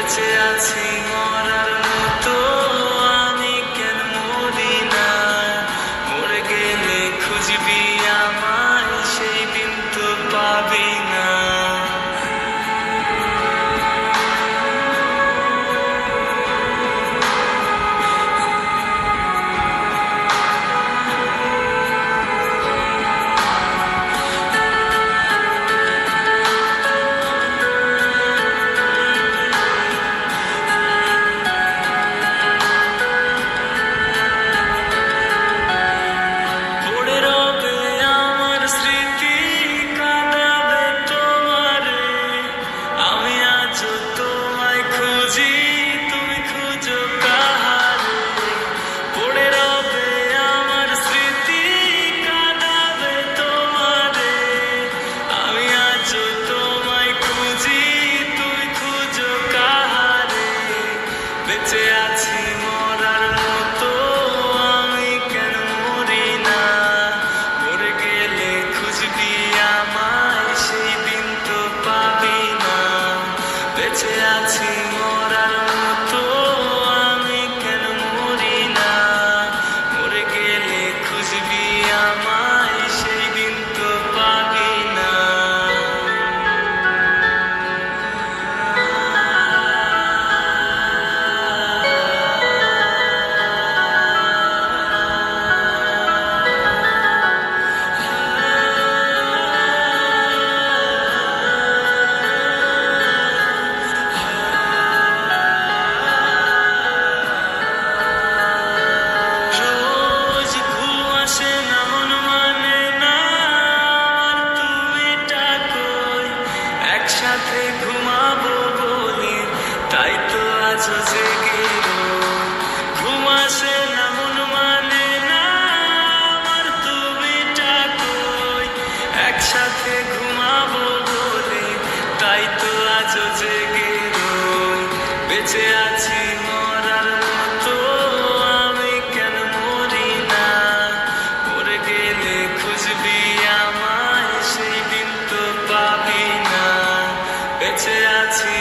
বেঁচে আছি মরার মতো, আমি কেন মরি না? মরে গেলে খুঁজবি আমায়, সেই দিন তো পাবি না। বেঁচে আছি মরার মতো, আমি কেন মরি না? মরে গেলে খুঁজবি আমায়, সেই দিন তো পাবি না। বেঁচে আছি মরার মতো, আমি কেন মরি না? মরে গেলে খুঁজবি আমায়, সেই দিন তো পাবি না। একসাথে ঘুমাবো বলি, তাই তো আজও জেগে রই। ঘুম আসে না, মন মানে না আমার, তুমিটা কই? একসাথে ঘুমাবো বলি, তাই তো আজও জেগে রই। বেঁচে আছি মরার মতো, আমি কেন মরি না? মরে গেলে খুঁজবি আমায়, সেই দিন তো পাবি না। বেঁচে আছি